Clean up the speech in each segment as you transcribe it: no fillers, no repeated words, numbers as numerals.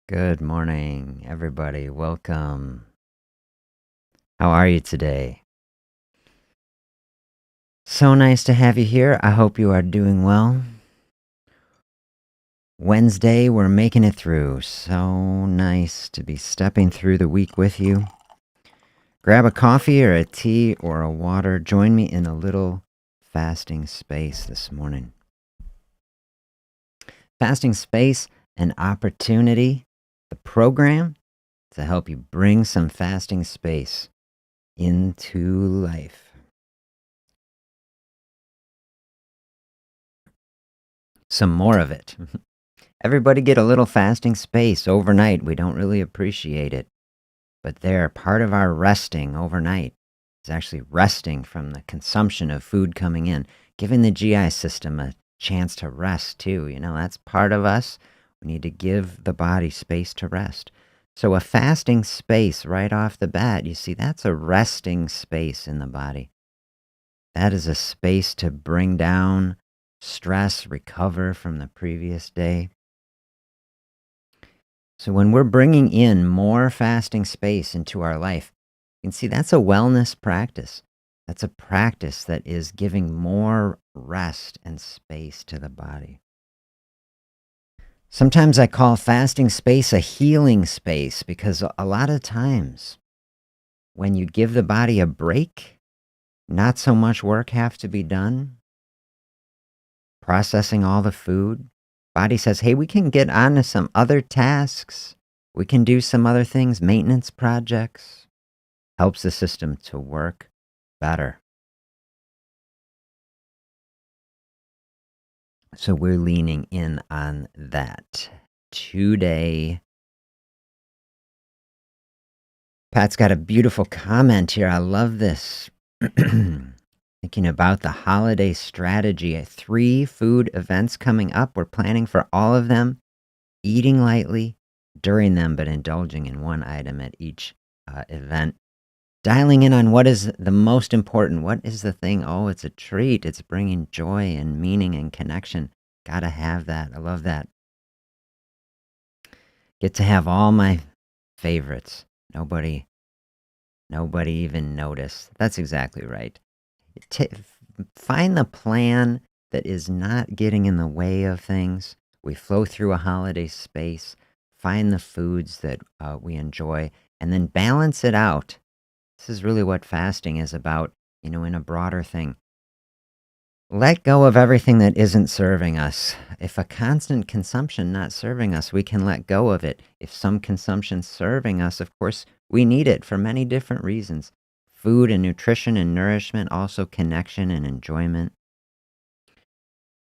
Good morning, everybody. Welcome. How are you today? So nice to have you here. I hope you are doing well. Wednesday, we're making it through. So nice to be stepping through the week with you. Grab a coffee or a tea or a water. Join me in a little fasting space this morning. Fasting space, an opportunity, the program to help you bring some fasting space into life. Some more of it. Everybody get a little fasting space overnight. We don't really appreciate it, but they're part of our resting overnight. It's actually resting from the consumption of food coming in, giving the GI system a chance to rest too. That's part of us. We need to give the body space to rest. So a fasting space right off the bat, you see, that's a resting space in the body. That is a space to bring down stress, recover from the previous day. So when we're bringing in more fasting space into our life, you can see that's a wellness practice. That's a practice that is giving more rest and space to the body. Sometimes I call fasting space a healing space because a lot of times when you give the body a break, not so much work has to be done. Processing all the food, body says, hey, we can get on to some other tasks. We can do some other things, maintenance projects. Helps the system to work better. So we're leaning in on that today. Pat's got a beautiful comment here. I love this. Thinking about the holiday strategy. 3 food events coming up. We're planning for all of them. Eating lightly during them, but indulging in one item at each event. Dialing in on what is the most important. What is the thing? Oh, it's a treat. It's bringing joy and meaning and connection. Gotta have that. I love that. Get to have all my favorites. Nobody even noticed. That's exactly right. Find the plan that is not getting in the way of things. We flow through a holiday space. Find the foods that we enjoy, and then balance it out. This is really what fasting is about, in a broader thing. Let go of everything that isn't serving us. If a constant consumption not serving us, we can let go of it. If some consumption serving us, of course, we need it for many different reasons. Food and nutrition and nourishment, also connection and enjoyment.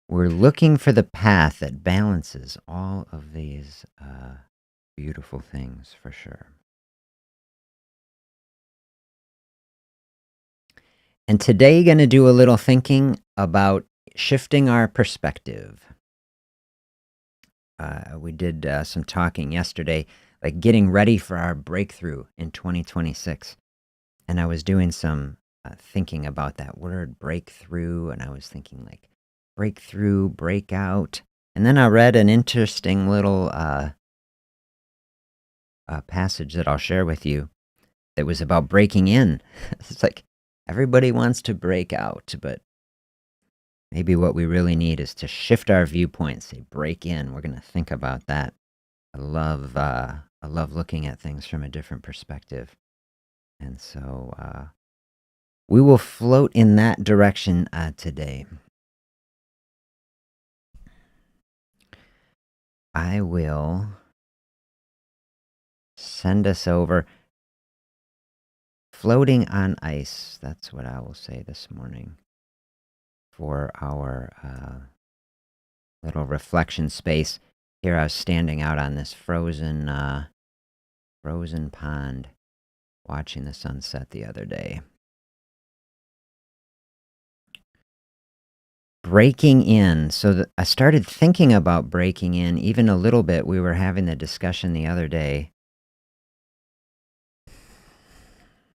We're looking for the path that balances all of these beautiful things for sure. And today, going to do a little thinking about shifting our perspective. We did some talking yesterday, like getting ready for our breakthrough in 2026. And I was doing some thinking about that word breakthrough. And I was thinking like breakthrough, breakout. And then I read an interesting little passage that I'll share with you that was about breaking in. It's like everybody wants to break out, but maybe what we really need is to shift our viewpoint, say break in. We're going to think about that. I love looking at things from a different perspective. And so we will float in that direction today. I will send us over floating on ice. That's what I will say this morning for our little reflection space. Here I was standing out on this frozen pond watching the sunset the other day. Breaking in. So I started thinking about breaking in even a little bit. We were having the discussion the other day.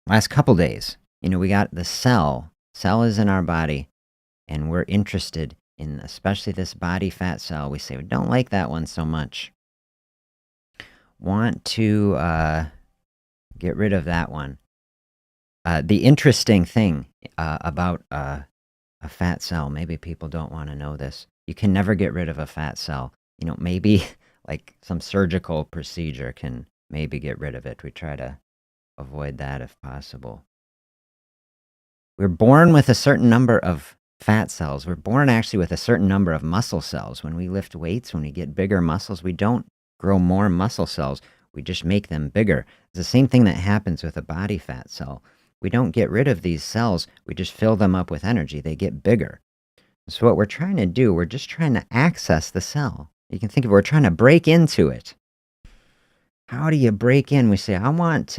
Last couple days, we got the cell. Cell is in our body, and we're interested in especially this body fat cell. We say we don't like that one so much. want to get rid of that one. The interesting thing about a fat cell, maybe people don't want to know this. You can never get rid of a fat cell. Maybe like some surgical procedure can maybe get rid of it. We try to avoid that if possible. We're born with a certain number of fat cells. We're born actually with a certain number of muscle cells. When we lift weights, when we get bigger muscles, we don't grow more muscle cells. We just make them bigger. It's the same thing that happens with a body fat cell. We don't get rid of these cells. We just fill them up with energy. They get bigger. So what we're trying to do, we're just trying to access the cell. You can think of it, we're trying to break into it. How do you break in? We say, it's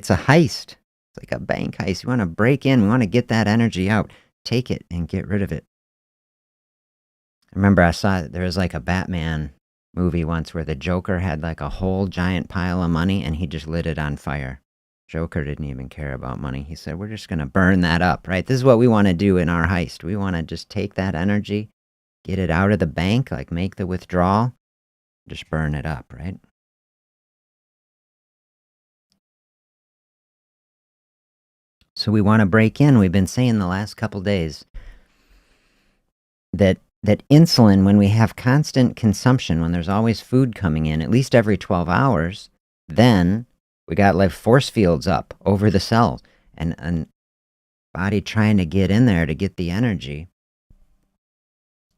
a heist. It's like a bank heist. You want to break in. We want to get that energy out. Take it and get rid of it. I remember I saw there was like a Batman movie once where the Joker had like a whole giant pile of money and he just lit it on fire. Joker didn't even care about money. He said, we're just going to burn that up, right? This is what we want to do in our heist. We want to just take that energy, get it out of the bank, like make the withdrawal, just burn it up, right? So we want to break in. We've been saying the last couple days that insulin, when we have constant consumption, when there's always food coming in, at least every 12 hours, then we got like force fields up over the cells, and body trying to get in there to get the energy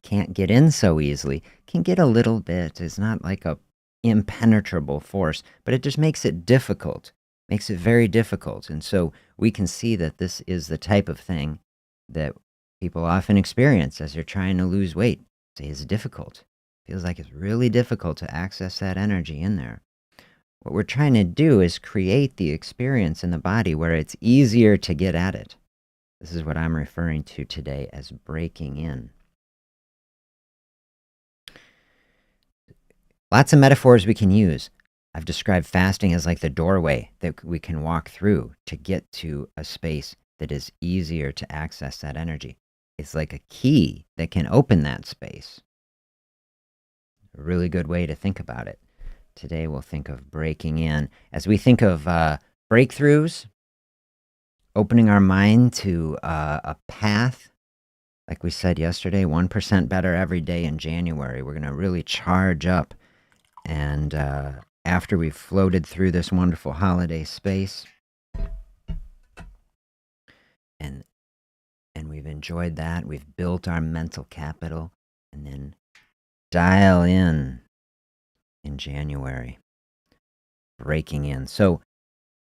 can't get in so easily. Can get a little bit. It's not like a impenetrable force, but it just makes it difficult. Makes it very difficult. And so we can see that this is the type of thing that people often experience as you're trying to lose weight. It's difficult. Feels like it's really difficult to access that energy in there. What we're trying to do is create the experience in the body where it's easier to get at it. This is what I'm referring to today as breaking in. Lots of metaphors we can use. I've described fasting as like the doorway that we can walk through to get to a space that is easier to access that energy. It's like a key that can open that space. A really good way to think about it. Today we'll think of breaking in. As we think of breakthroughs, opening our mind to a path, like we said yesterday, 1% better every day in January. We're going to really charge up. And after we've floated through this wonderful holiday space, and we've enjoyed that, we've built our mental capital, and then dial in January, breaking in. So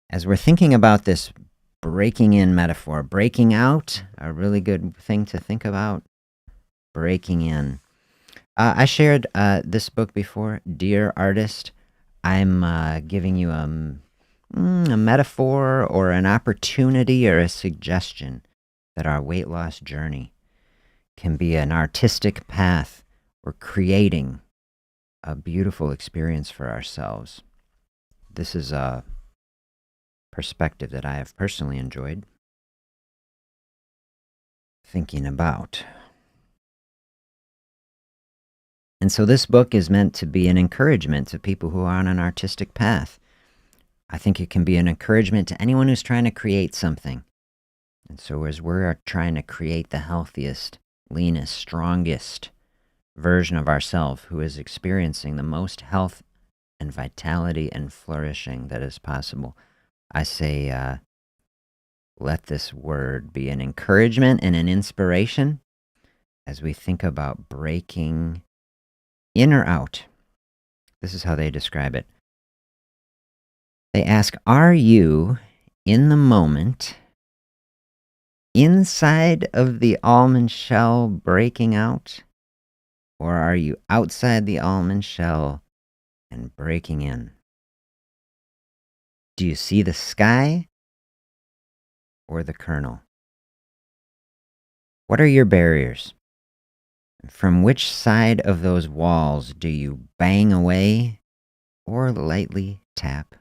as we're thinking about this breaking in metaphor, breaking out, a really good thing to think about, breaking in. I shared this book before, Dear Artist. I'm giving you a metaphor or an opportunity or a suggestion that our weight loss journey can be an artistic path. We're creating a beautiful experience for ourselves. This is a perspective that I have personally enjoyed thinking about. And so this book is meant to be an encouragement to people who are on an artistic path. I think it can be an encouragement to anyone who's trying to create something. And so as we're trying to create the healthiest, leanest, strongest version of ourselves who is experiencing the most health and vitality and flourishing that is possible, I say let this word be an encouragement and an inspiration as we think about breaking in or out. This is how they describe it. They ask, are you in the moment, inside of the almond shell breaking out, or are you outside the almond shell and breaking in? Do you see the sky or the kernel? What are your barriers? From which side of those walls do you bang away or lightly tap?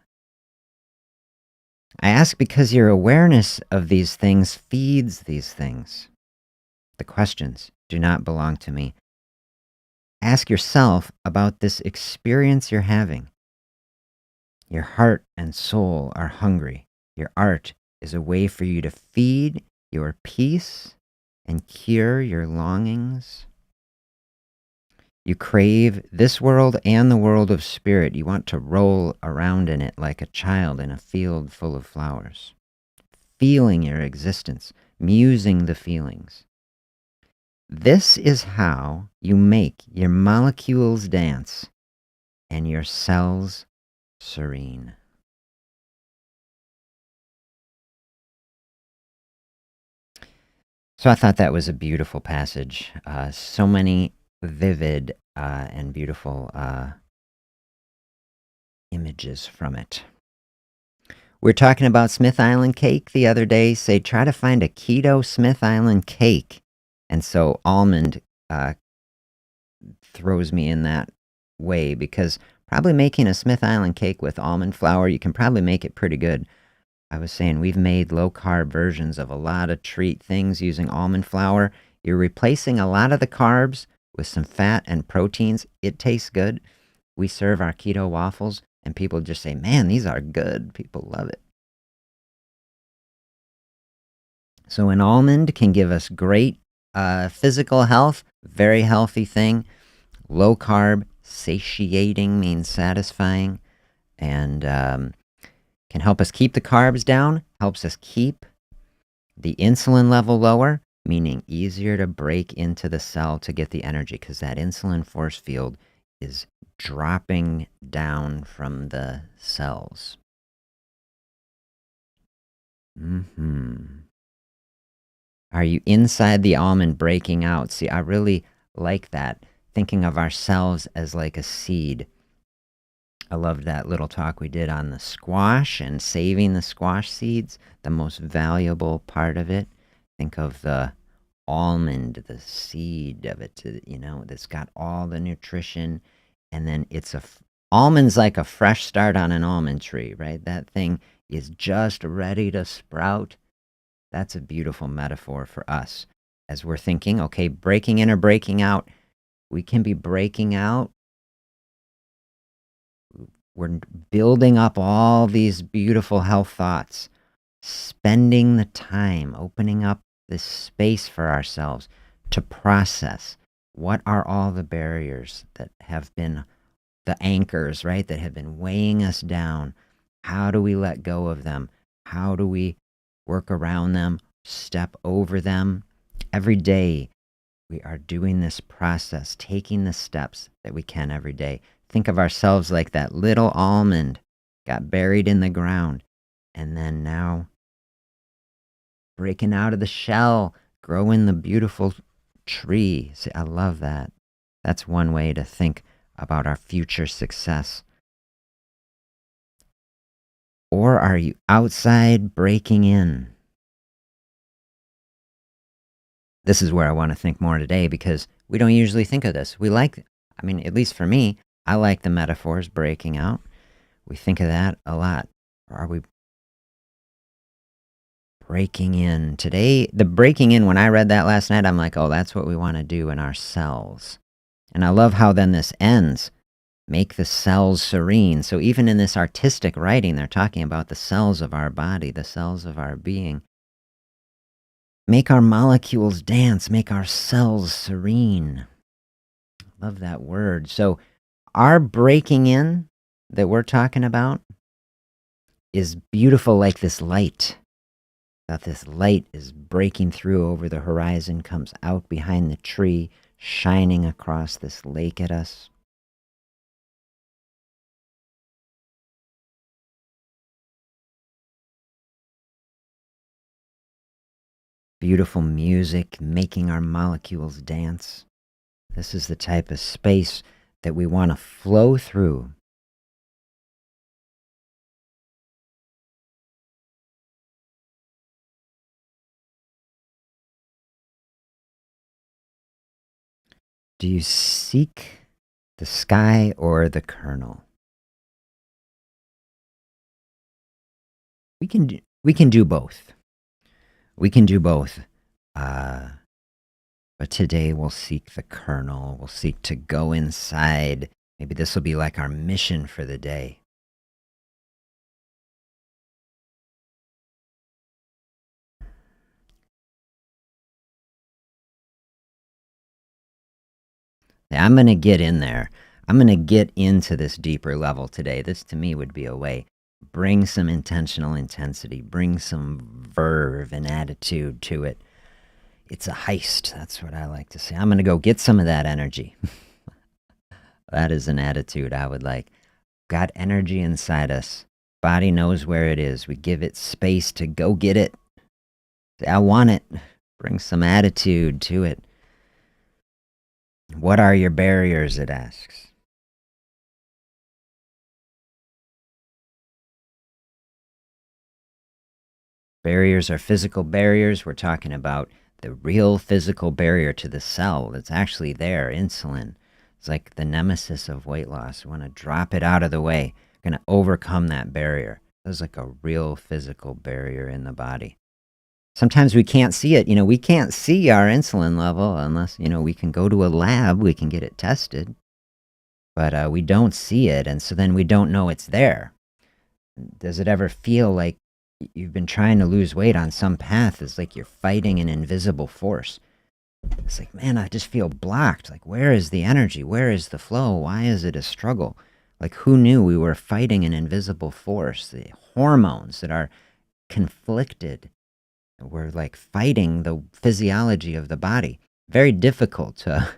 I ask because your awareness of these things feeds these things. The questions do not belong to me. Ask yourself about this experience you're having. Your heart and soul are hungry. Your art is a way for you to feed your peace and cure your longings. You crave this world and the world of spirit. You want to roll around in it like a child in a field full of flowers, feeling your existence, musing the feelings. This is how you make your molecules dance and your cells serene. So I thought that was a beautiful passage. So many vivid and beautiful images from it. We're talking about Smith Island cake the other day. Say, try to find a keto Smith Island cake. And so almond throws me in that way because probably making a Smith Island cake with almond flour, you can probably make it pretty good. I was saying we've made low-carb versions of a lot of treat things using almond flour. You're replacing a lot of the carbs with some fat and proteins. It tastes good. We serve our keto waffles, and people just say, man, these are good. People love it. So an almond can give us great physical health, very healthy thing. Low carb, satiating means satisfying, and can help us keep the carbs down, helps us keep the insulin level lower, meaning easier to break into the cell to get the energy because that insulin force field is dropping down from the cells. Are you inside the almond breaking out? See, I really like that, thinking of ourselves as like a seed. I loved that little talk we did on the squash and saving the squash seeds, the most valuable part of it. Think of the almond, the seed of it, that's got all the nutrition. And then almond's like a fresh start on an almond tree, right? That thing is just ready to sprout. That's a beautiful metaphor for us as we're thinking, okay, breaking in or breaking out. We can be breaking out. We're building up all these beautiful health thoughts, spending the time, opening up this space for ourselves to process what are all the barriers that have been the anchors, right, that have been weighing us down. How do we let go of them? How do we work around them, step over them? Every day, we are doing this process, taking the steps that we can every day. Think of ourselves like that little almond got buried in the ground, and then now breaking out of the shell, growing the beautiful tree. See, I love that. That's one way to think about our future success. Or are you outside breaking in? This is where I want to think more today because we don't usually think of this. At least for me, I like the metaphors breaking out. We think of that a lot. Or are we breaking in? Today, the breaking in, when I read that last night, I'm like, oh, that's what we want to do in our cells. And I love how then this ends. Make the cells serene. So even in this artistic writing, they're talking about the cells of our body, the cells of our being. Make our molecules dance, make our cells serene. Love that word. So our breaking in that we're talking about is beautiful like this light. That this light is breaking through over the horizon, comes out behind the tree, shining across this lake at us. Beautiful music making our molecules dance. This is the type of space that we want to flow through. Do you seek the sky or the kernel? We can do both. We can do both. But today we'll seek the kernel. We'll seek to go inside. Maybe this will be like our mission for the day. I'm going to get in there. I'm going to get into this deeper level today. This to me would be a way. Bring some intentional intensity, bring some verve and attitude to it. It's a heist. That's what I like to say. I'm going to go get some of that energy. That is an attitude I would like. Got energy inside us. Body knows where it is. We give it space to go get it. Say, I want it. Bring some attitude to it. What are your barriers, it asks. Barriers are physical barriers. We're talking about the real physical barrier to the cell that's actually there, insulin. It's like the nemesis of weight loss. We want to drop it out of the way. We're going to overcome that barrier. There's like a real physical barrier in the body. Sometimes we can't see it. We can't see our insulin level unless, we can go to a lab, we can get it tested. But we don't see it, and so then we don't know it's there. Does it ever feel like you've been trying to lose weight on some path? It's like you're fighting an invisible force. It's like, man, I just feel blocked. Like, where is the energy? Where is the flow? Why is it a struggle? Like, who knew we were fighting an invisible force? The hormones that are conflicted. We're like fighting the physiology of the body. Very difficult to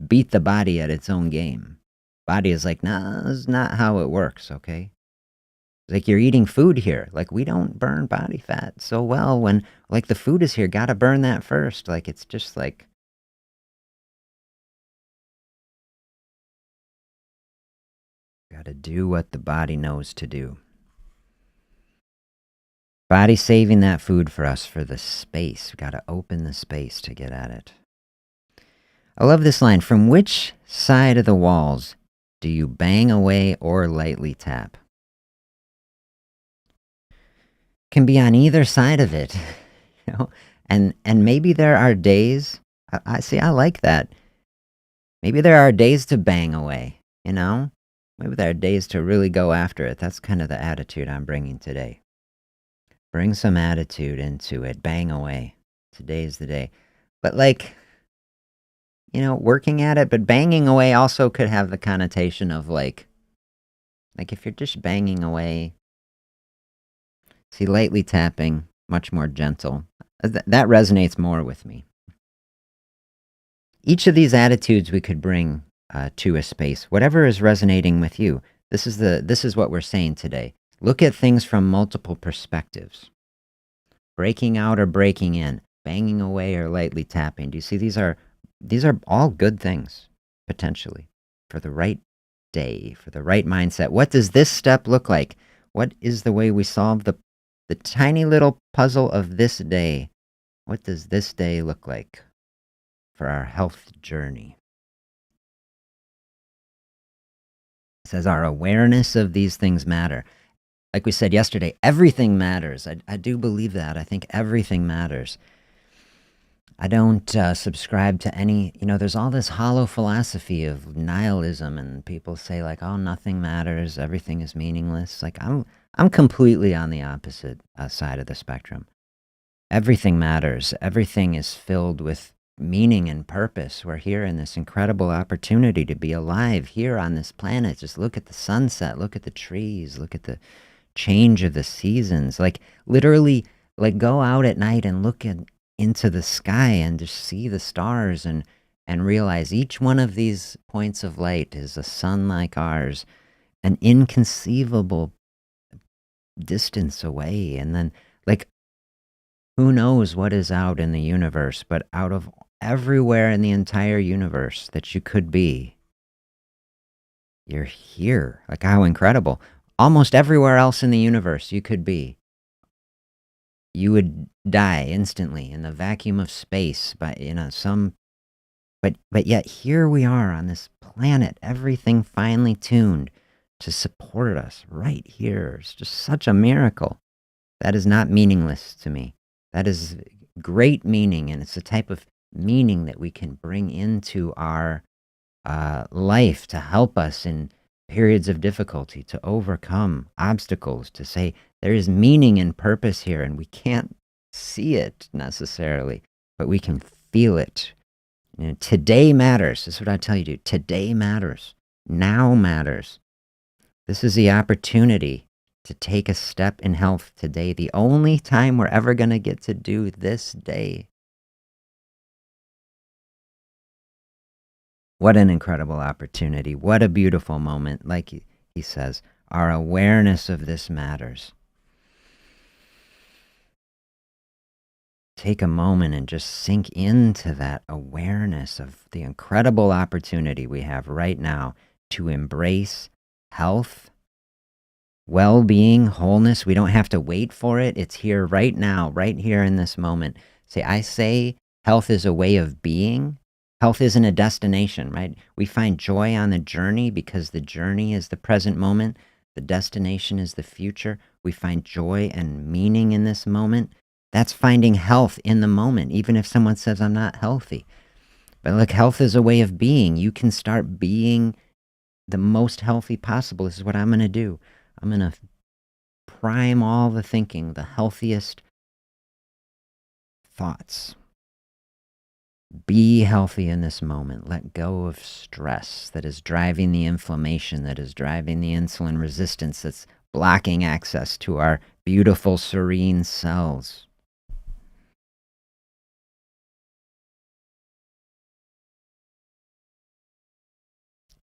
beat the body at its own game. Body is like, nah, that's not how it works, okay? It's like you're eating food here. Like, we don't burn body fat so well when, like, the food is here. Gotta burn that first. Like, it's just like, gotta do what the body knows to do. Body saving that food for us for the space. We gotta open the space to get at it. I love this line. From which side of the walls do you bang away or lightly tap? Can be on either side of it, and maybe there are days. I see. I like that. Maybe there are days to bang away. Maybe there are days to really go after it. That's kind of the attitude I'm bringing today. Bring some attitude into it. Bang away. Today's the day. But working at it, but banging away also could have the connotation of like if you're just banging away. See, lightly tapping, much more gentle. That resonates more with me. Each of these attitudes we could bring to a space, whatever is resonating with you. This is what we're saying today. Look at things from multiple perspectives. Breaking out or breaking in, banging away or lightly tapping. Do you see these are all good things, potentially, for the right day, for the right mindset. What does this step look like? What is the way we solve the tiny little puzzle of this day? What does this day look like for our health journey? It says our awareness of these things matter. Like we said yesterday, everything matters. I do believe that. I think everything matters. I don't subscribe to any, there's all this hollow philosophy of nihilism, and people say like, oh, nothing matters, everything is meaningless. Like, I'm completely on the opposite side of the spectrum. Everything matters. Everything is filled with meaning and purpose. We're here in this incredible opportunity to be alive here on this planet. Just look at the sunset, look at the trees, look at the change of the seasons. Like, literally, like, go out at night and look into the sky and just see the stars and realize each one of these points of light is a sun like ours, an inconceivable distance away. And then, like, who knows what is out in the universe, but out of everywhere in the entire universe that you could be, you're here. Like, how incredible. Almost everywhere else in the universe you could be, you would die instantly in the vacuum of space but yet here we are on this planet, everything finely tuned to support us right here. It's just such a miracle. That is not meaningless to me. That is great meaning, and it's the type of meaning that we can bring into our life to help us in periods of difficulty, to overcome obstacles, to say there is meaning and purpose here, and we can't see it necessarily, but we can feel it Today matters. This is what I tell you to do. Today matters. Now matters. This is the opportunity to take a step in health today. The only time we're ever going to get to do this day. What an incredible opportunity. What a beautiful moment. Like he says, our awareness of this matters. Take a moment and just sink into that awareness of the incredible opportunity we have right now to embrace health, well-being, wholeness. We don't have to wait for it. It's here right now, right here in this moment. I say health is a way of being. Health isn't a destination, right? We find joy on the journey because the journey is the present moment. The destination is the future. We find joy and meaning in this moment. That's finding health in the moment, even if someone says, I'm not healthy. But look, health is a way of being. You can start being the most healthy possible. This is what I'm going to do. I'm going to prime all the thinking, the healthiest thoughts. Be healthy in this moment. Let go of stress that is driving the inflammation, that is driving the insulin resistance, that's blocking access to our beautiful, serene cells.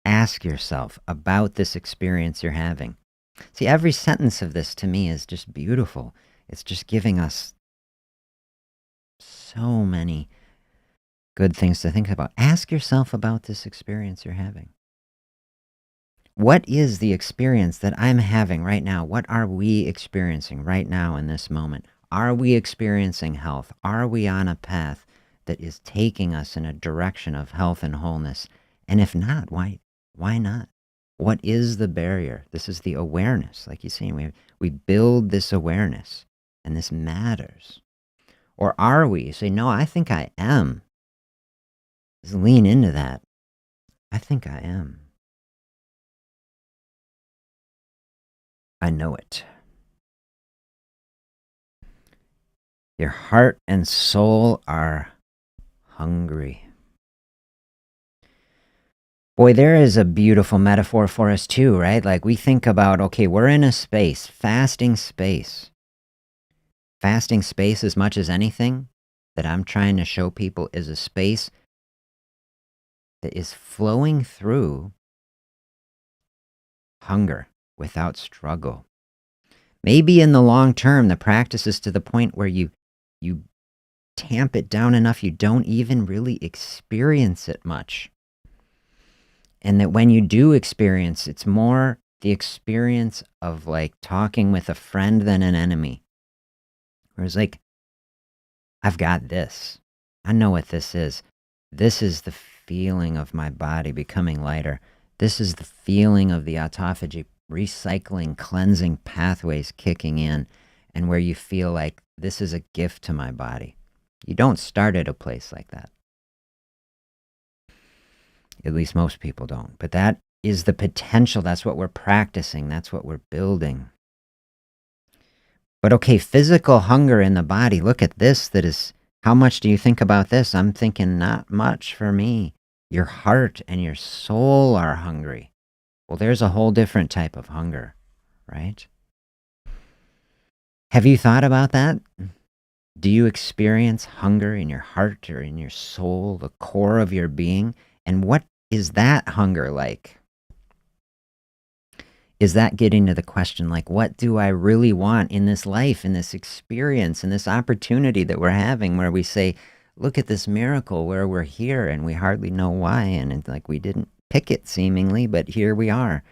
Ask yourself about this experience you're having. See, every sentence of this to me is just beautiful. It's just giving us so many good things to think about. Ask yourself about this experience you're having. What is the experience that I'm having right now? What are we experiencing right now in this moment? Are we experiencing health? Are we on a path that is taking us in a direction of health and wholeness? And if not, why not? What is the barrier? This is the awareness. Like you see, we build this awareness, and this matters. Or are we? You say, no, I think I am. Just lean into that. I think I am. I know it. Your heart and soul are hungry. Boy, there is a beautiful metaphor for us too, right? Like we think about, okay, we're in a space, fasting space. Fasting space, as much as anything that I'm trying to show people, is a space that is flowing through hunger without struggle. Maybe in the long term, the practice is to the point where you tamp it down enough you don't even really experience it much. And that when you do experience, it's more the experience of like talking with a friend than an enemy. Where it's like, I've got this. I know what this is. This is the feeling of my body becoming lighter. This is the feeling of the autophagy recycling, cleansing pathways kicking in, and where you feel like this is a gift to my body. You don't start at a place like that. At least most people don't. But that is the potential. That's what we're practicing. That's what we're building. But okay, physical hunger in the body. Look at this. That is, how much do you think about this? I'm thinking not much for me. Your heart and your soul are hungry. Well, there's a whole different type of hunger, right? Have you thought about that? Do you experience hunger in your heart or in your soul, the core of your being? And what is that hunger like? Is that getting to the question, like, what do I really want in this life, in this experience, in this opportunity that we're having, where we say, look at this miracle where we're here and we hardly know why, and it's like we didn't pick it seemingly, but here we are.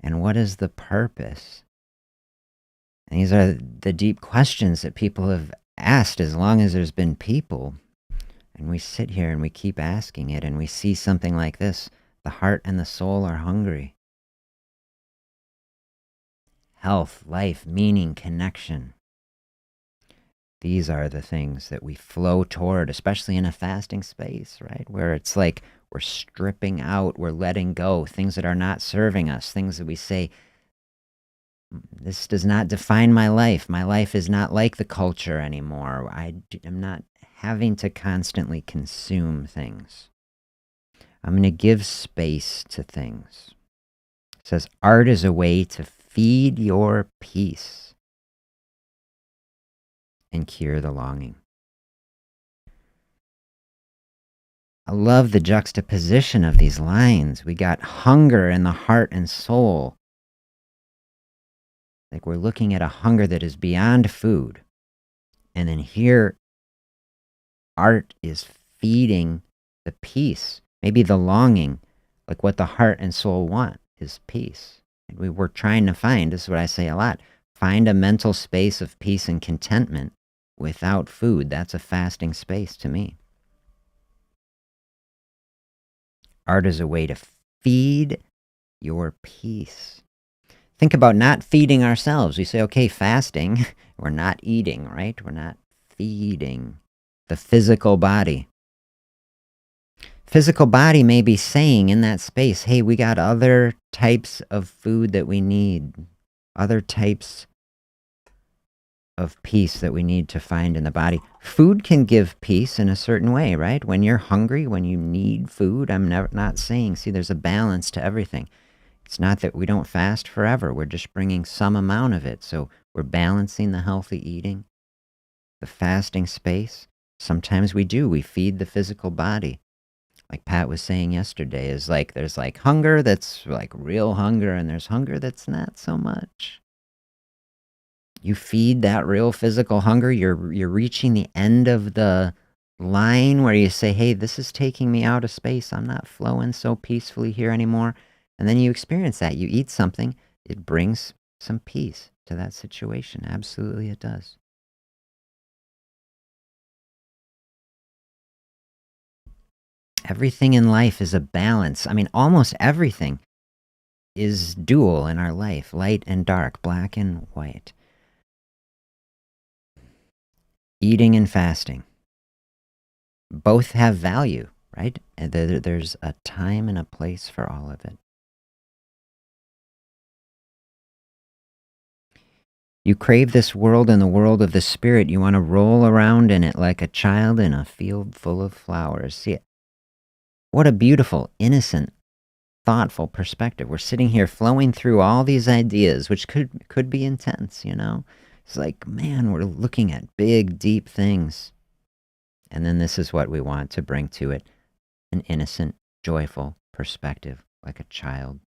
And what is the purpose? And these are the deep questions that people have asked as long as there's been people. And we sit here and we keep asking it, and we see something like this. The heart and the soul are hungry. Health, life, meaning, connection. These are the things that we flow toward, especially in a fasting space, right? Where it's like we're stripping out, we're letting go, things that are not serving us, things that we say, this does not define my life. My life is not like the culture anymore. I am not having to constantly consume things. I'm going to give space to things. It says art is a way to feed your peace and cure the longing. I love the juxtaposition of these lines. We got hunger in the heart and soul. Like we're looking at a hunger that is beyond food. And then here, art is feeding the peace, maybe the longing, like what the heart and soul want is peace. And we're trying to find, this is what I say a lot, find a mental space of peace and contentment without food. That's a fasting space to me. Art is a way to feed your peace. Think about not feeding ourselves. We say, okay, fasting, we're not eating, right? We're not feeding the physical body. Physical body may be saying in that space, hey, we got other types of food that we need, other types of peace that we need to find in the body. Food can give peace in a certain way, right? When you're hungry, when you need food, I'm not saying, see, there's a balance to everything. It's not that we don't fast forever. We're just bringing some amount of it. So we're balancing the healthy eating, the fasting space. Sometimes we do. We feed the physical body. Like Pat was saying yesterday, is like there's like hunger that's like real hunger, and there's hunger that's not so much. You feed that real physical hunger, you're reaching the end of the line where you say, hey, this is taking me out of space. I'm not flowing so peacefully here anymore. And then you experience that. You eat something, it brings some peace to that situation. Absolutely it does. Everything in life is a balance. I mean, almost everything is dual in our life, light and dark, black and white. Eating and fasting. Both have value, right? And there's a time and a place for all of it. You crave this world and the world of the spirit. You want to roll around in it like a child in a field full of flowers. See, what a beautiful, innocent, thoughtful perspective. We're sitting here flowing through all these ideas, which could be intense, you know? It's like, man, we're looking at big, deep things. And then this is what we want to bring to it, an innocent, joyful perspective, like a child.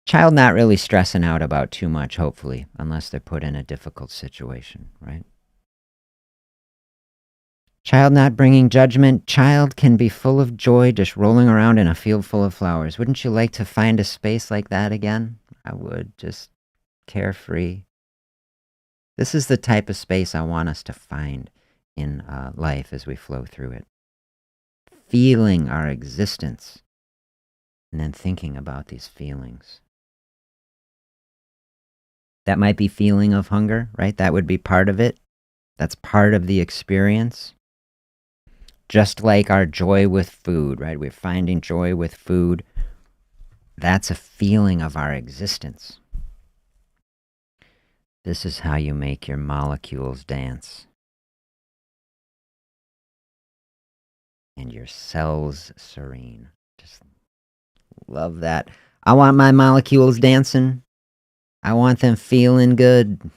Child not really stressing out about too much, hopefully, unless they're put in a difficult situation, right? Child not bringing judgment. Child can be full of joy, just rolling around in a field full of flowers. Wouldn't you like to find a space like that again? I would, just carefree. This is the type of space I want us to find in life as we flow through it. Feeling our existence and then thinking about these feelings. That might be feeling of hunger, right? That would be part of it. That's part of the experience. Just like our joy with food, right? We're finding joy with food. That's a feeling of our existence. This is how you make your molecules dance. And your cells serene. Just love that. I want my molecules dancing. I want them feeling good.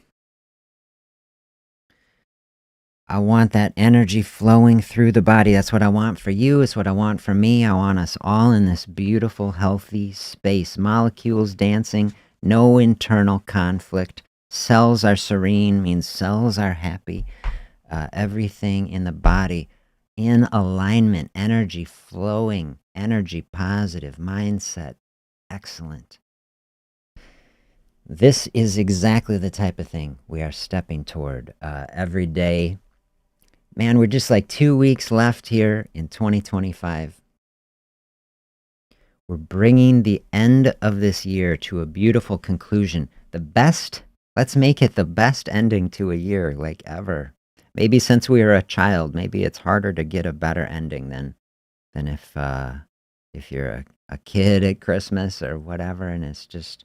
I want that energy flowing through the body. That's what I want for you. It's what I want for me. I want us all in this beautiful, healthy space. Molecules dancing, no internal conflict. Cells are serene, means cells are happy. Everything in the body in alignment, energy flowing, energy positive, mindset excellent. This is exactly the type of thing we are stepping toward every day. Man, we're just like 2 weeks left here in 2025. We're bringing the end of this year to a beautiful conclusion. Let's make it the best ending to a year like ever. Maybe since we were a child, maybe it's harder to get a better ending than if you're a kid at Christmas or whatever, and it's just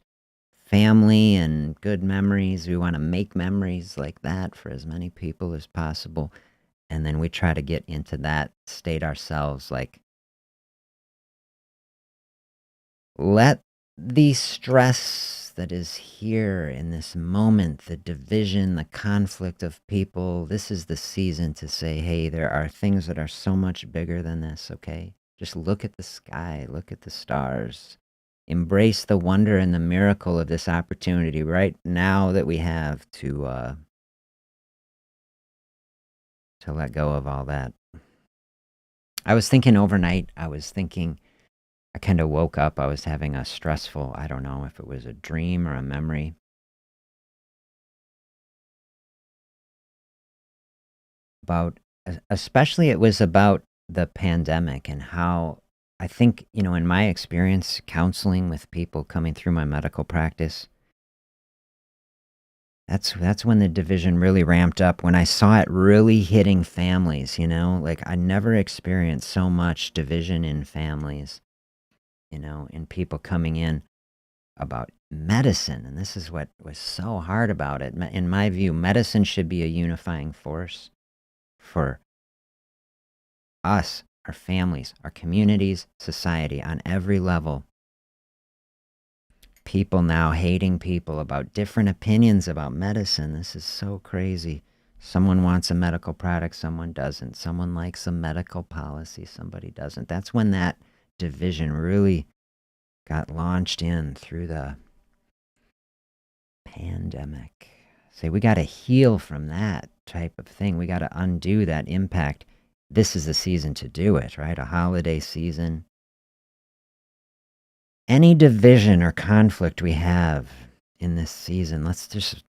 family and good memories. We want to make memories like that for as many people as possible. And then we try to get into that state ourselves, like, let the stress that is here in this moment, the division, the conflict of people, this is the season to say, hey, there are things that are so much bigger than this, okay? Just look at the sky, look at the stars. Embrace the wonder and the miracle of this opportunity right now that we have to let go of all that. I was thinking overnight, I kind of woke up, I was having a stressful, I don't know if it was a dream or a memory, about, especially it was about the pandemic and how I think, in my experience counseling with people coming through my medical practice, that's when the division really ramped up, when I saw it really hitting families, like I never experienced so much division in families, in people coming in about medicine. And this is what was so hard about it. In my view, medicine should be a unifying force for us, our families, our communities, society on every level. People now hating people about different opinions about medicine. This is so crazy. Someone wants a medical product, someone doesn't. Someone likes a medical policy, somebody doesn't. That's when that division really got launched in through the pandemic. Say, we got to heal from that type of thing. We got to undo that impact. This is the season to do it, right? A holiday season. Any division or conflict we have in this season, let's just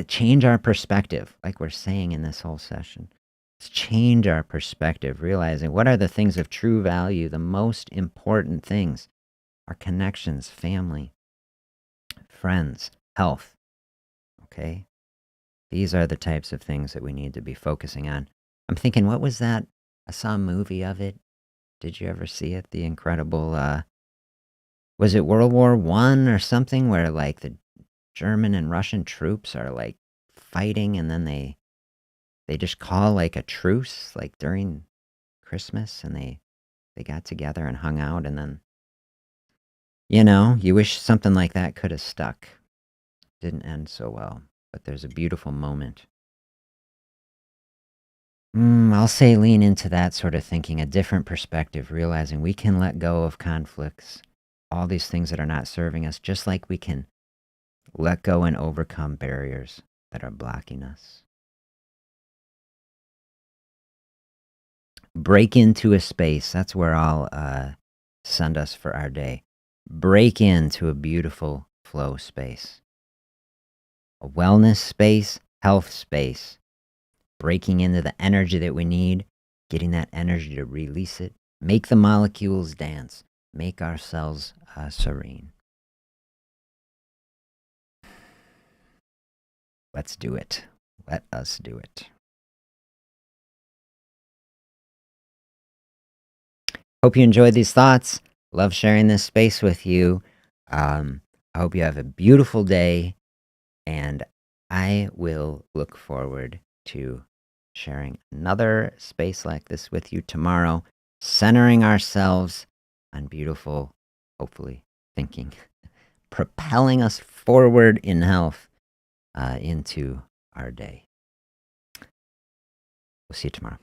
change our perspective, like we're saying in this whole session. Let's change our perspective, realizing what are the things of true value, the most important things, our connections, family, friends, health, okay? These are the types of things that we need to be focusing on. I'm thinking, what was that? I saw a movie of it. Did you ever see it? The incredible, was it World War One or something, where like the German and Russian troops are like fighting, and then they just call like a truce, like during Christmas, and they got together and hung out, and then you wish something like that could have stuck. Didn't end so well, but there's a beautiful moment. I'll say lean into that sort of thinking, a different perspective, realizing we can let go of conflicts, all these things that are not serving us, just like we can let go and overcome barriers that are blocking us. Break into a space. That's where I'll send us for our day. Break into a beautiful flow space, a wellness space, health space. Breaking into the energy that we need, getting that energy to release it, make the molecules dance, make ourselves serene. Let's do it. Let us do it. Hope you enjoyed these thoughts. Love sharing this space with you. I hope you have a beautiful day, and I will look forward to sharing another space like this with you tomorrow, centering ourselves on beautiful, hopefully, thinking, propelling us forward in health into our day. We'll see you tomorrow.